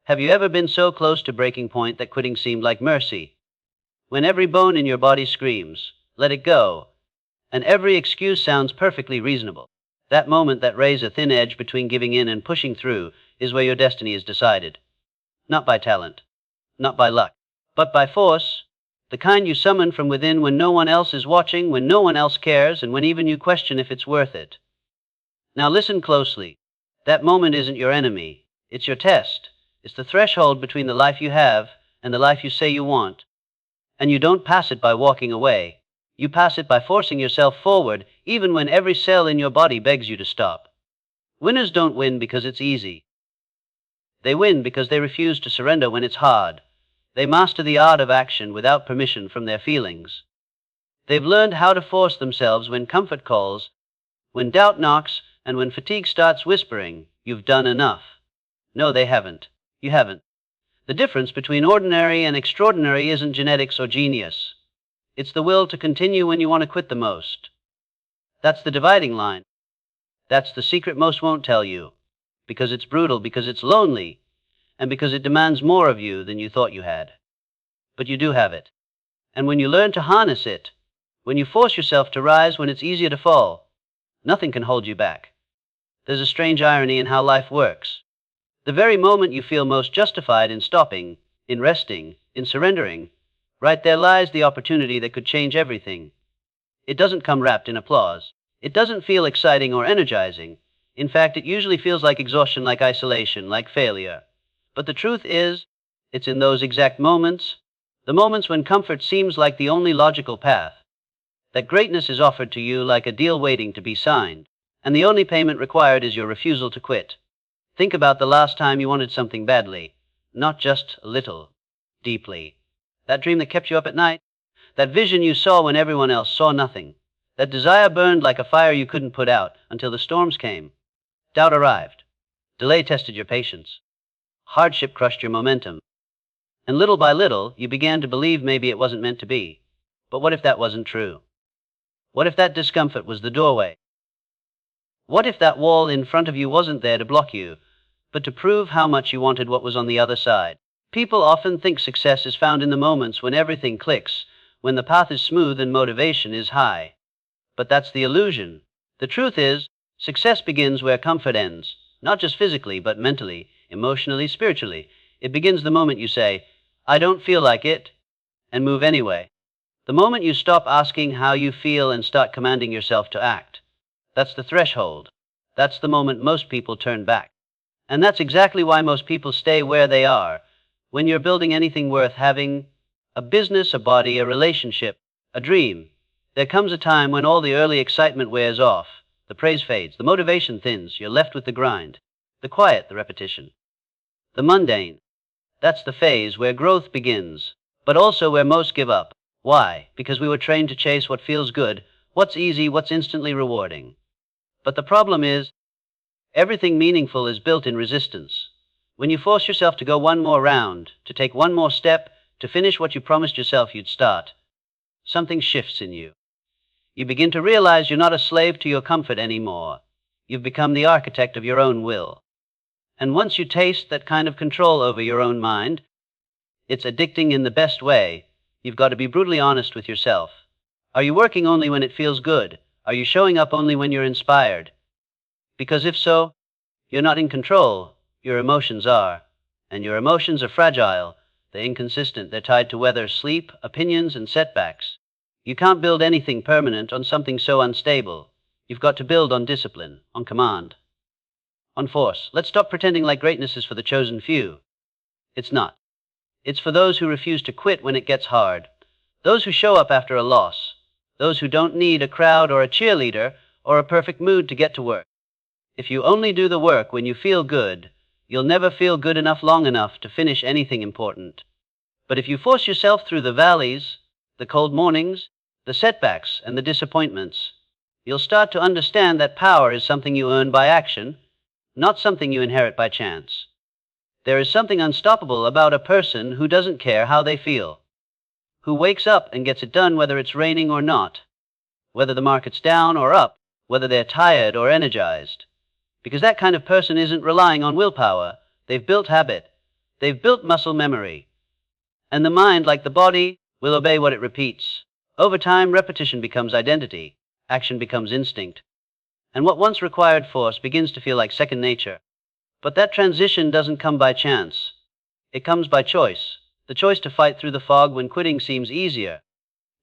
Have you ever been so close to breaking point that quitting seemed like mercy? When every bone in your body screams, let it go, and every excuse sounds perfectly reasonable. That moment that rays a thin edge between giving in and pushing through is where your destiny is decided. Not by talent, not by luck, but by force, the kind you summon from within when no one else is watching, when no one else cares, and when even you question if it's worth it. Now listen closely. That moment isn't your enemy. It's your test. It's the threshold between the life you have and the life you say you want. And you don't pass it by walking away. You pass it by forcing yourself forward, even when every cell in your body begs you to stop. Winners don't win because it's easy. They win because they refuse to surrender when it's hard. They master the art of action without permission from their feelings. They've learned how to force themselves when comfort calls, when doubt knocks, and when fatigue starts whispering, "You've done enough." No, they haven't. You haven't. The difference between ordinary and extraordinary isn't genetics or genius. It's the will to continue when you want to quit the most. That's the dividing line. That's the secret most won't tell you. Because it's brutal, because it's lonely, and because it demands more of you than you thought you had. But you do have it. And when you learn to harness it, when you force yourself to rise when it's easier to fall, nothing can hold you back. There's a strange irony in how life works. The very moment you feel most justified in stopping, in resting, in surrendering, right there lies the opportunity that could change everything. It doesn't come wrapped in applause. It doesn't feel exciting or energizing. In fact, it usually feels like exhaustion, like isolation, like failure. But the truth is, it's in those exact moments, the moments when comfort seems like the only logical path, that greatness is offered to you like a deal waiting to be signed, and the only payment required is your refusal to quit. Think about the last time you wanted something badly, not just a little, deeply. That dream that kept you up at night, that vision you saw when everyone else saw nothing, that desire burned like a fire you couldn't put out until the storms came. Doubt arrived. Delay tested your patience. Hardship crushed your momentum. And little by little, you began to believe maybe it wasn't meant to be. But what if that wasn't true? What if that discomfort was the doorway? What if that wall in front of you wasn't there to block you, but to prove how much you wanted what was on the other side? People often think success is found in the moments when everything clicks, when the path is smooth and motivation is high. But that's the illusion. The truth is, success begins where comfort ends, not just physically, but mentally, emotionally, spiritually. It begins the moment you say, "I don't feel like it," and move anyway. The moment you stop asking how you feel and start commanding yourself to act. That's the threshold. That's the moment most people turn back. And that's exactly why most people stay where they are. When you're building anything worth having, a business, a body, a relationship, a dream, there comes a time when all the early excitement wears off, the praise fades, the motivation thins, you're left with the grind, the quiet, the repetition, the mundane. That's the phase where growth begins, but also where most give up. Why? Because we were trained to chase what feels good, what's easy, what's instantly rewarding. But the problem is, everything meaningful is built in resistance. When you force yourself to go one more round, to take one more step, to finish what you promised yourself you'd start, something shifts in you. You begin to realize you're not a slave to your comfort anymore. You've become the architect of your own will. And once you taste that kind of control over your own mind, it's addicting in the best way. You've got to be brutally honest with yourself. Are you working only when it feels good? Are you showing up only when you're inspired? Because if so, you're not in control. Your emotions are. And your emotions are fragile. They're inconsistent. They're tied to weather, sleep, opinions, and setbacks. You can't build anything permanent on something so unstable. You've got to build on discipline, on command, on force. Let's stop pretending like greatness is for the chosen few. It's not. It's for those who refuse to quit when it gets hard. Those who show up after a loss. Those who don't need a crowd or a cheerleader or a perfect mood to get to work. If you only do the work when you feel good, you'll never feel good enough long enough to finish anything important. But if you force yourself through the valleys, the cold mornings, the setbacks, and the disappointments, you'll start to understand that power is something you earn by action, not something you inherit by chance. There is something unstoppable about a person who doesn't care how they feel, who wakes up and gets it done whether it's raining or not, whether the market's down or up, whether they're tired or energized. Because that kind of person isn't relying on willpower. They've built habit. They've built muscle memory. And the mind, like the body, will obey what it repeats. Over time, repetition becomes identity. Action becomes instinct. And what once required force begins to feel like second nature. But that transition doesn't come by chance. It comes by choice. The choice to fight through the fog when quitting seems easier.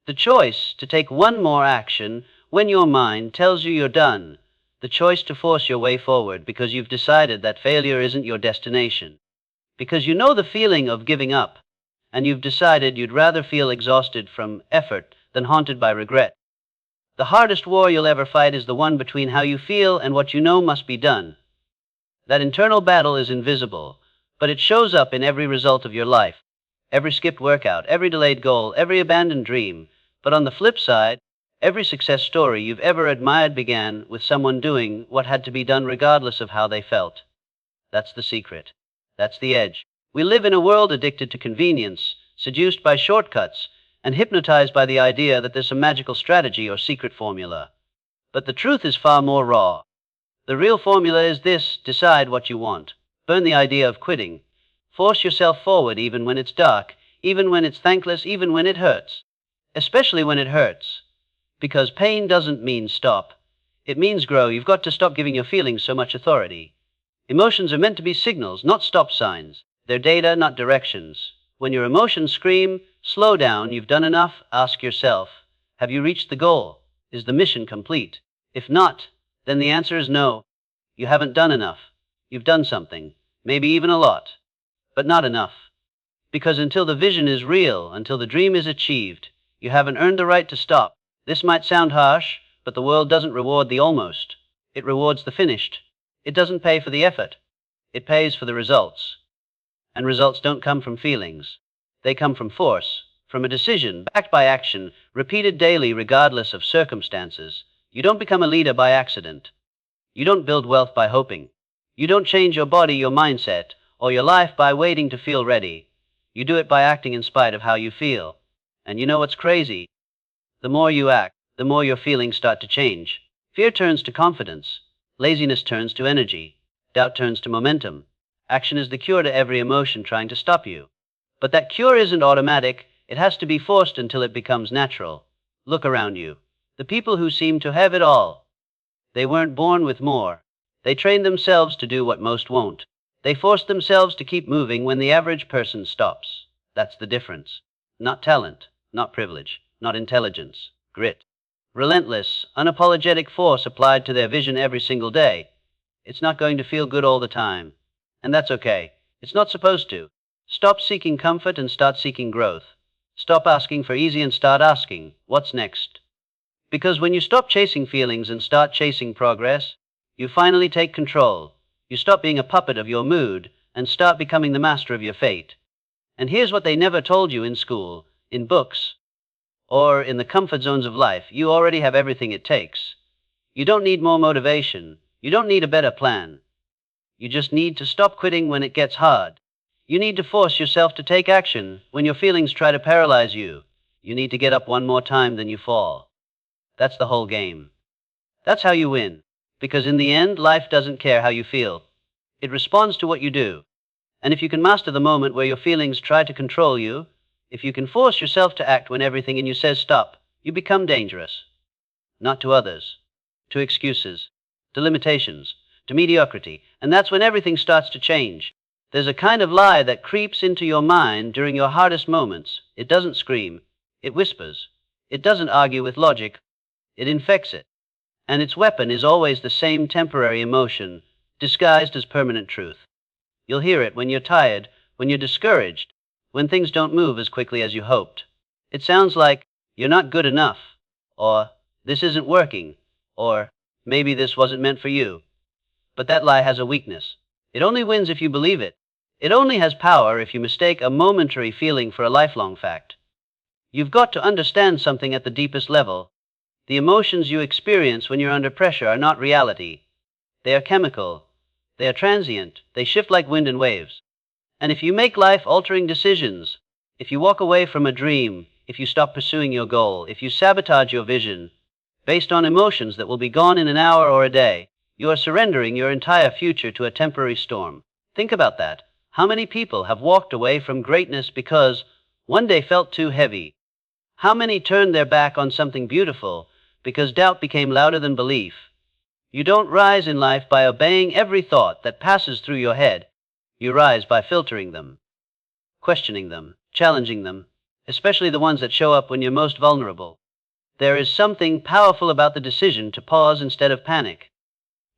The choice to take one more action when your mind tells you you're done. The choice to force your way forward because you've decided that failure isn't your destination. Because you know the feeling of giving up, and you've decided you'd rather feel exhausted from effort than haunted by regret. The hardest war you'll ever fight is the one between how you feel and what you know must be done. That internal battle is invisible, but it shows up in every result of your life. Every skipped workout, every delayed goal, every abandoned dream. But on the flip side, every success story you've ever admired began with someone doing what had to be done regardless of how they felt. That's the secret. That's the edge. We live in a world addicted to convenience, seduced by shortcuts, and hypnotized by the idea that there's some magical strategy or secret formula. But the truth is far more raw. The real formula is this: decide what you want. Burn the idea of quitting. Force yourself forward even when it's dark, even when it's thankless, even when it hurts. Especially when it hurts. Because pain doesn't mean stop. It means grow. You've got to stop giving your feelings so much authority. Emotions are meant to be signals, not stop signs. They're data, not directions. When your emotions scream, slow down, you've done enough, ask yourself, have you reached the goal? Is the mission complete? If not, then the answer is no. You haven't done enough. You've done something, maybe even a lot, but not enough. Because until the vision is real, until the dream is achieved, you haven't earned the right to stop. This might sound harsh, but the world doesn't reward the almost. It rewards the finished. It doesn't pay for the effort. It pays for the results. And results don't come from feelings. They come from force, from a decision backed by action, repeated daily regardless of circumstances. You don't become a leader by accident. You don't build wealth by hoping. You don't change your body, your mindset, or your life by waiting to feel ready. You do it by acting in spite of how you feel. And you know what's crazy? The more you act, the more your feelings start to change. Fear turns to confidence. Laziness turns to energy. Doubt turns to momentum. Action is the cure to every emotion trying to stop you. But that cure isn't automatic. It has to be forced until it becomes natural. Look around you. The people who seem to have it all. They weren't born with more. They trained themselves to do what most won't. They forced themselves to keep moving when the average person stops. That's the difference. Not talent, not privilege, not intelligence, grit. Relentless, unapologetic force applied to their vision every single day. It's not going to feel good all the time. And that's okay. It's not supposed to. Stop seeking comfort and start seeking growth. Stop asking for easy and start asking, what's next? Because when you stop chasing feelings and start chasing progress, you finally take control. You stop being a puppet of your mood and start becoming the master of your fate. And here's what they never told you in school, in books, or in the comfort zones of life. You already have everything it takes. You don't need more motivation. You don't need a better plan. You just need to stop quitting when it gets hard. You need to force yourself to take action when your feelings try to paralyze you. You need to get up one more time than you fall. That's the whole game. That's how you win. Because in the end, life doesn't care how you feel. It responds to what you do. And if you can master the moment where your feelings try to control you, if you can force yourself to act when everything in you says stop, you become dangerous. Not to others, to excuses, to limitations, to mediocrity. And that's when everything starts to change. There's a kind of lie that creeps into your mind during your hardest moments. It doesn't scream. It whispers. It doesn't argue with logic. It infects it. And its weapon is always the same temporary emotion, disguised as permanent truth. You'll hear it when you're tired, when you're discouraged, when things don't move as quickly as you hoped. It sounds like, you're not good enough, or this isn't working, or maybe this wasn't meant for you. But that lie has a weakness. It only wins if you believe it. It only has power if you mistake a momentary feeling for a lifelong fact. You've got to understand something at the deepest level. The emotions you experience when you're under pressure are not reality. They are chemical. They are transient. They shift like wind and waves. And if you make life-altering decisions, if you walk away from a dream, if you stop pursuing your goal, if you sabotage your vision, based on emotions that will be gone in an hour or a day, you are surrendering your entire future to a temporary storm. Think about that. How many people have walked away from greatness because one day felt too heavy? How many turned their back on something beautiful because doubt became louder than belief? You don't rise in life by obeying every thought that passes through your head. You rise by filtering them, questioning them, challenging them, especially the ones that show up when you're most vulnerable. There is something powerful about the decision to pause instead of panic,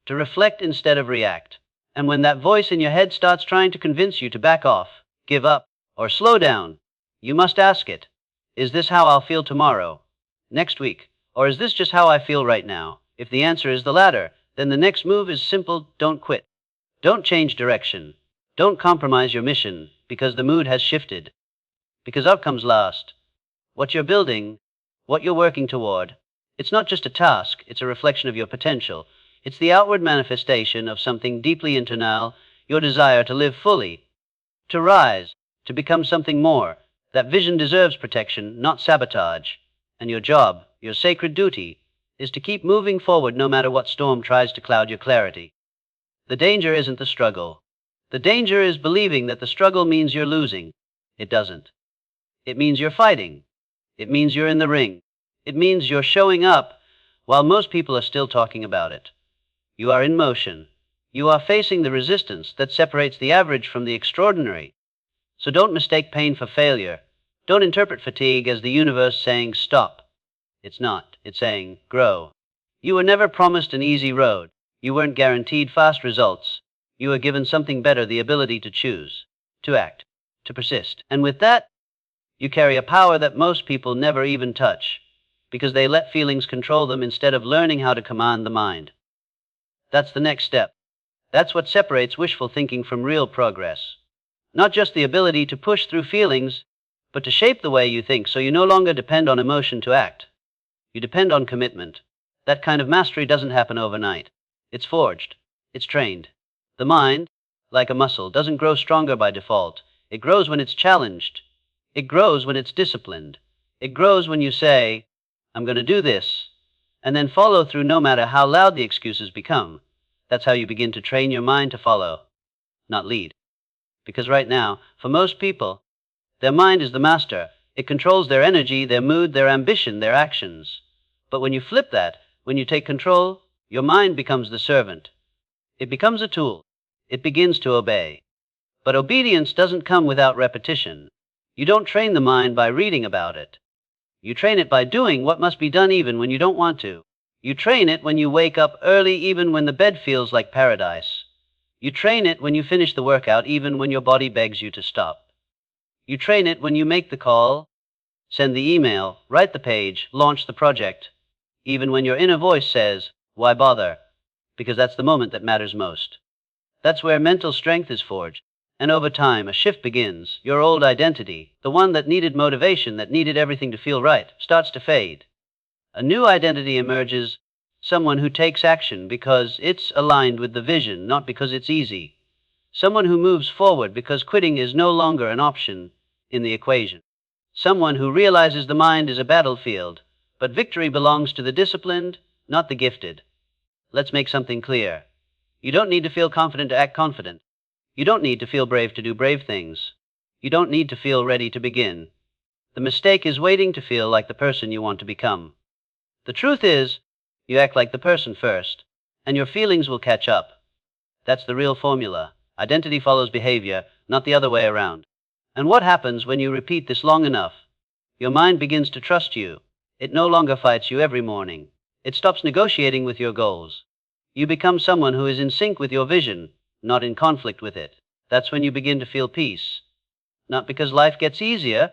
to reflect instead of react. And when that voice in your head starts trying to convince you to back off, give up, or slow down, you must ask it, is this how I'll feel tomorrow, next week, or is this just how I feel right now? If the answer is the latter, then the next move is simple: don't quit. Don't change direction. Don't compromise your mission because the mood has shifted. Because up comes last. What you're building, what you're working toward, it's not just a task, it's a reflection of your potential. It's the outward manifestation of something deeply internal, your desire to live fully, to rise, to become something more. That vision deserves protection, not sabotage. And your job, your sacred duty, is to keep moving forward no matter what storm tries to cloud your clarity. The danger isn't the struggle. The danger is believing that the struggle means you're losing. It doesn't. It means you're fighting. It means you're in the ring. It means you're showing up while most people are still talking about it. You are in motion. You are facing the resistance that separates the average from the extraordinary. So don't mistake pain for failure. Don't interpret fatigue as the universe saying stop. It's not. It's saying grow. You were never promised an easy road. You weren't guaranteed fast results. You were given something better: the ability to choose, to act, to persist. And with that, you carry a power that most people never even touch, because they let feelings control them instead of learning how to command the mind. That's the next step. That's what separates wishful thinking from real progress. Not just the ability to push through feelings, but to shape the way you think so you no longer depend on emotion to act. You depend on commitment. That kind of mastery doesn't happen overnight. It's forged. It's trained. The mind, like a muscle, doesn't grow stronger by default. It grows when it's challenged. It grows when it's disciplined. It grows when you say, I'm going to do this, and then follow through no matter how loud the excuses become. That's how you begin to train your mind to follow, not lead. Because right now, for most people, their mind is the master. It controls their energy, their mood, their ambition, their actions. But when you flip that, when you take control, your mind becomes the servant. It becomes a tool. It begins to obey. But obedience doesn't come without repetition. You don't train the mind by reading about it. You train it by doing what must be done even when you don't want to. You train it when you wake up early even when the bed feels like paradise. You train it when you finish the workout even when your body begs you to stop. You train it when you make the call, send the email, write the page, launch the project, even when your inner voice says, why bother? Because that's the moment that matters most. That's where mental strength is forged. And over time, a shift begins. Your old identity, the one that needed motivation, that needed everything to feel right, starts to fade. A new identity emerges, someone who takes action because it's aligned with the vision, not because it's easy. Someone who moves forward because quitting is no longer an option in the equation. Someone who realizes the mind is a battlefield, but victory belongs to the disciplined, not the gifted. Let's make something clear. You don't need to feel confident to act confident. You don't need to feel brave to do brave things. You don't need to feel ready to begin. The mistake is waiting to feel like the person you want to become. The truth is, you act like the person first, and your feelings will catch up. That's the real formula. Identity follows behavior, not the other way around. And what happens when you repeat this long enough? Your mind begins to trust you. It no longer fights you every morning. It stops negotiating with your goals. You become someone who is in sync with your vision, not in conflict with it. That's when you begin to feel peace. Not because life gets easier,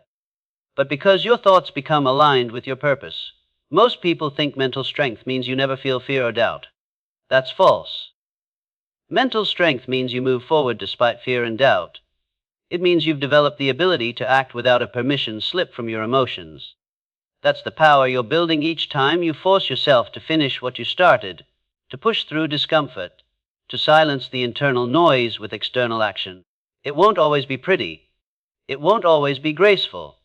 but because your thoughts become aligned with your purpose. Most people think mental strength means you never feel fear or doubt. That's false. Mental strength means you move forward despite fear and doubt. It means you've developed the ability to act without a permission slip from your emotions. That's the power you're building each time you force yourself to finish what you started, to push through discomfort, to silence the internal noise with external action. It won't always be pretty. It won't always be graceful.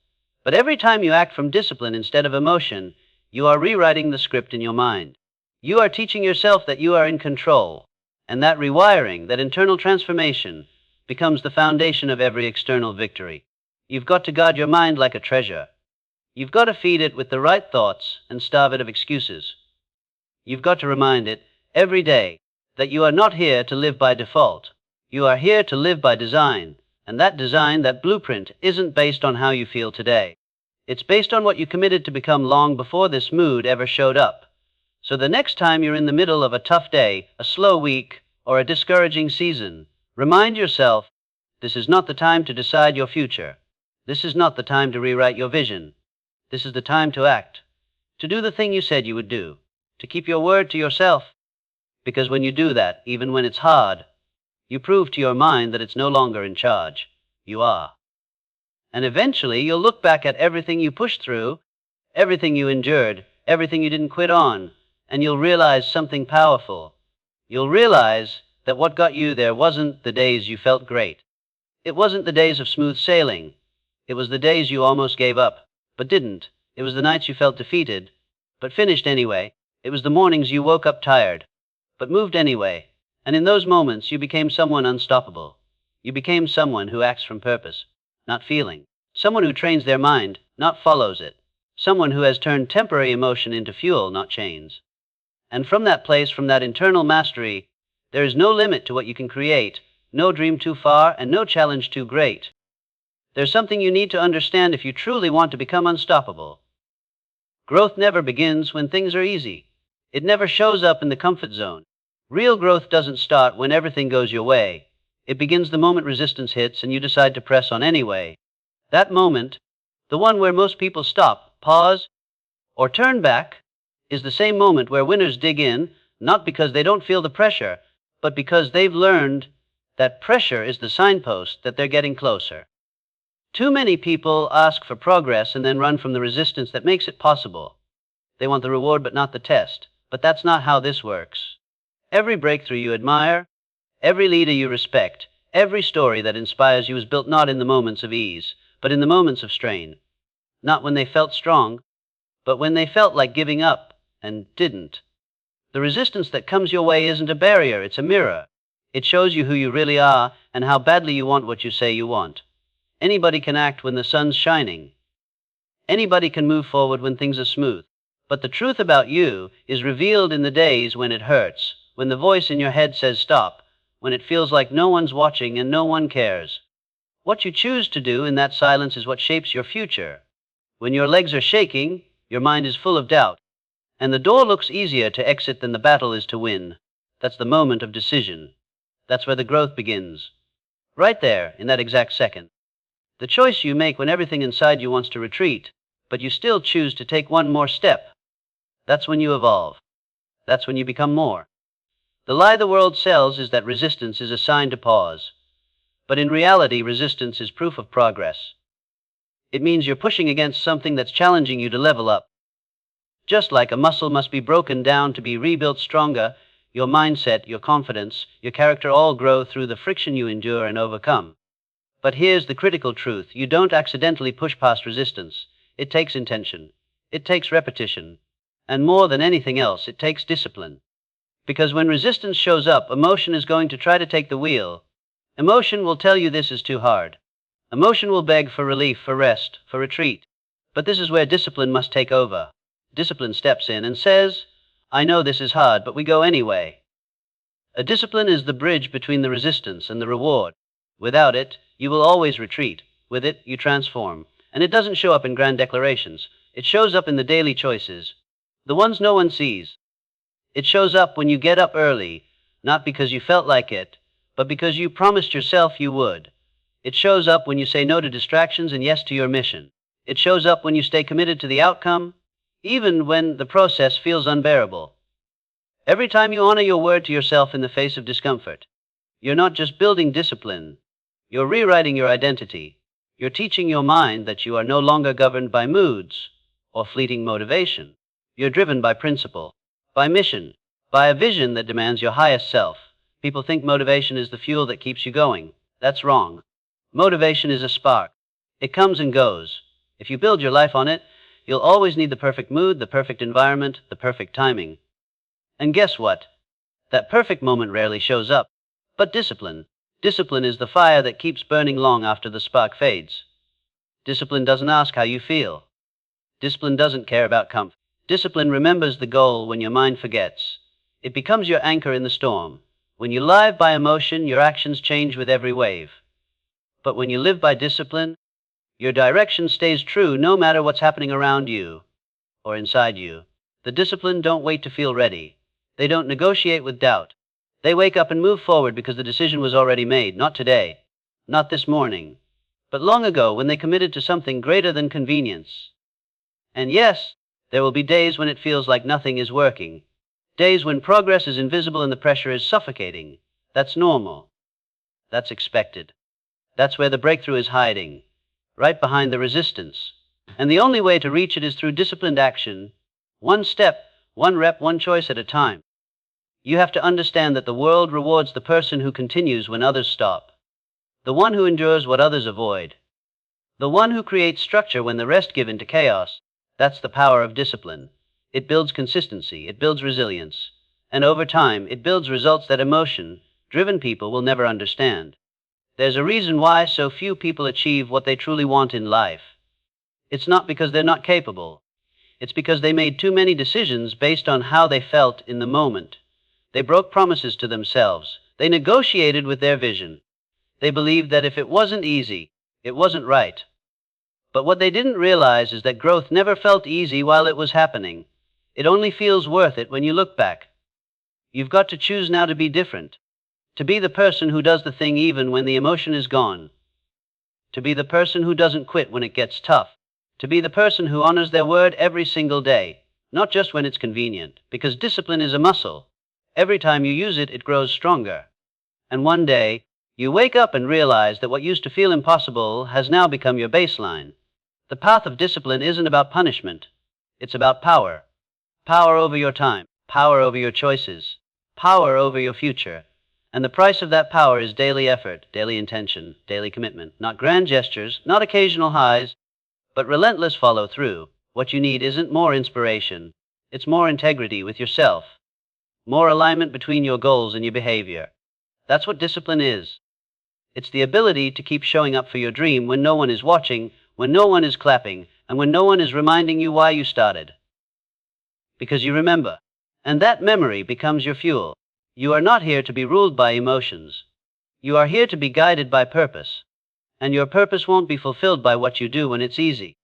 But every time you act from discipline instead of emotion, you are rewriting the script in your mind. You are teaching yourself that you are in control. And that rewiring, that internal transformation, becomes the foundation of every external victory. You've got to guard your mind like a treasure. You've got to feed it with the right thoughts and starve it of excuses. You've got to remind it every day that you are not here to live by default. You are here to live by design, and that design, that blueprint, isn't based on how you feel today. It's based on what you committed to become long before this mood ever showed up. So the next time you're in the middle of a tough day, a slow week, or a discouraging season, remind yourself, this is not the time to decide your future. This is not the time to rewrite your vision. This is the time to act, to do the thing you said you would do, to keep your word to yourself. Because when you do that, even when it's hard, you prove to your mind that it's no longer in charge. You are. And eventually you'll look back at everything you pushed through, everything you endured, everything you didn't quit on, and you'll realize something powerful. You'll realize that what got you there wasn't the days you felt great. It wasn't the days of smooth sailing. It was the days you almost gave up, but didn't. It was the nights you felt defeated, but finished anyway. It was the mornings you woke up tired, but moved anyway. And in those moments you became someone unstoppable. You became someone who acts from purpose, not feeling. Someone who trains their mind, not follows it. Someone who has turned temporary emotion into fuel, not chains. And from that place, from that internal mastery, there is no limit to what you can create, no dream too far and no challenge too great. There's something you need to understand if you truly want to become unstoppable. Growth never begins when things are easy. It never shows up in the comfort zone. Real growth doesn't start when everything goes your way. It begins the moment resistance hits and you decide to press on anyway. That moment, the one where most people stop, pause, or turn back, is the same moment where winners dig in, not because they don't feel the pressure, but because they've learned that pressure is the signpost that they're getting closer. Too many people ask for progress and then run from the resistance that makes it possible. They want the reward but not the test. But that's not how this works. Every breakthrough you admire, every leader you respect, every story that inspires you is built not in the moments of ease, but in the moments of strain. Not when they felt strong, but when they felt like giving up and didn't. The resistance that comes your way isn't a barrier, it's a mirror. It shows you who you really are and how badly you want what you say you want. Anybody can act when the sun's shining. Anybody can move forward when things are smooth. But the truth about you is revealed in the days when it hurts, when the voice in your head says stop, when it feels like no one's watching and no one cares. What you choose to do in that silence is what shapes your future. When your legs are shaking, your mind is full of doubt, and the door looks easier to exit than the battle is to win. That's the moment of decision. That's where the growth begins. Right there, in that exact second. The choice you make when everything inside you wants to retreat, but you still choose to take one more step. That's when you evolve. That's when you become more. The lie the world sells is that resistance is a sign to pause. But in reality, resistance is proof of progress. It means you're pushing against something that's challenging you to level up. Just like a muscle must be broken down to be rebuilt stronger, your mindset, your confidence, your character all grow through the friction you endure and overcome. But here's the critical truth. You don't accidentally push past resistance. It takes intention. It takes repetition. And more than anything else, it takes discipline. Because when resistance shows up, emotion is going to try to take the wheel. Emotion will tell you this is too hard. Emotion will beg for relief, for rest, for retreat. But this is where discipline must take over. Discipline steps in and says, I know this is hard, but we go anyway. A discipline is the bridge between the resistance and the reward. Without it, you will always retreat. With it, you transform. And it doesn't show up in grand declarations. It shows up in the daily choices. The ones no one sees. It shows up when you get up early, not because you felt like it, but because you promised yourself you would. It shows up when you say no to distractions and yes to your mission. It shows up when you stay committed to the outcome, even when the process feels unbearable. Every time you honor your word to yourself in the face of discomfort, you're not just building discipline, you're rewriting your identity. You're teaching your mind that you are no longer governed by moods or fleeting motivation. You're driven by principle, by mission, by a vision that demands your highest self. People think motivation is the fuel that keeps you going. That's wrong. Motivation is a spark. It comes and goes. If you build your life on it, you'll always need the perfect mood, the perfect environment, the perfect timing. And guess what? That perfect moment rarely shows up. But discipline, Discipline is the fire that keeps burning long after the spark fades. Discipline doesn't ask how you feel. Discipline doesn't care about comfort. Discipline remembers the goal when your mind forgets. It becomes your anchor in the storm. When you live by emotion, your actions change with every wave. But when you live by discipline, your direction stays true no matter what's happening around you or inside you. The disciplined don't wait to feel ready. They don't negotiate with doubt. They wake up and move forward because the decision was already made, not today, not this morning, but long ago when they committed to something greater than convenience. And yes, there will be days when it feels like nothing is working. Days when progress is invisible and the pressure is suffocating. That's normal. That's expected. That's where the breakthrough is hiding, right behind the resistance. And the only way to reach it is through disciplined action, one step, one rep, one choice at a time. You have to understand that the world rewards the person who continues when others stop, the one who endures what others avoid, the one who creates structure when the rest give into chaos. That's the power of discipline. It builds consistency, it builds resilience, and over time, it builds results that emotion-driven people will never understand. There's a reason why so few people achieve what they truly want in life. It's not because they're not capable. It's because they made too many decisions based on how they felt in the moment. They broke promises to themselves. They negotiated with their vision. They believed that if it wasn't easy, it wasn't right. But what they didn't realize is that growth never felt easy while it was happening. It only feels worth it when you look back. You've got to choose now to be different. To be the person who does the thing even when the emotion is gone. To be the person who doesn't quit when it gets tough. To be the person who honors their word every single day, not just when it's convenient, because discipline is a muscle. Every time you use it, it grows stronger. And one day, you wake up and realize that what used to feel impossible has now become your baseline. The path of discipline isn't about punishment. It's about power. Power over your time, power over your choices, power over your future. And the price of that power is daily effort, daily intention, daily commitment. Not grand gestures, not occasional highs, but relentless follow-through. What you need isn't more inspiration. It's more integrity with yourself. More alignment between your goals and your behavior. That's what discipline is. It's the ability to keep showing up for your dream when no one is watching, when no one is clapping, and when no one is reminding you why you started. Because you remember. And that memory becomes your fuel. You are not here to be ruled by emotions. You are here to be guided by purpose. And your purpose won't be fulfilled by what you do when it's easy.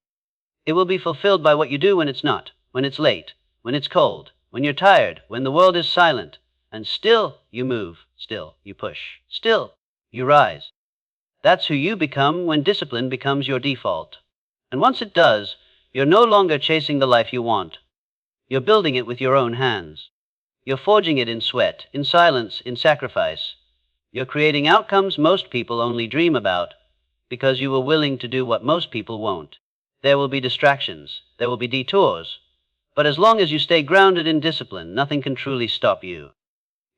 It will be fulfilled by what you do when it's not, when it's late, when it's cold, when you're tired, when the world is silent. And still you move, still you push, still you rise. That's who you become when discipline becomes your default. And once it does, you're no longer chasing the life you want. You're building it with your own hands. You're forging it in sweat, in silence, in sacrifice. You're creating outcomes most people only dream about because you were willing to do what most people won't. There will be distractions. There will be detours. But as long as you stay grounded in discipline, nothing can truly stop you.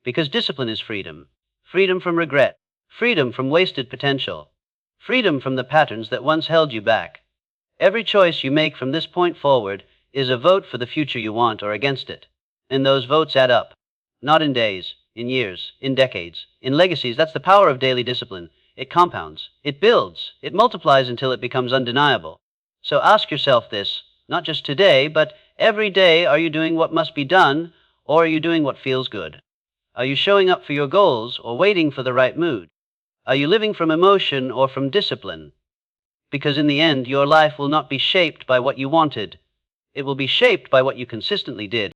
Because discipline is freedom. Freedom from regret. Freedom from wasted potential. Freedom from the patterns that once held you back. Every choice you make from this point forward is a vote for the future you want or against it. And those votes add up. Not in days, in years, in decades, in legacies. That's the power of daily discipline. It compounds, it builds, it multiplies until it becomes undeniable. So ask yourself this, not just today, but every day. Are you doing what must be done, or are you doing what feels good? Are you showing up for your goals or waiting for the right mood? Are you living from emotion or from discipline? Because in the end, your life will not be shaped by what you wanted. It will be shaped by what you consistently did.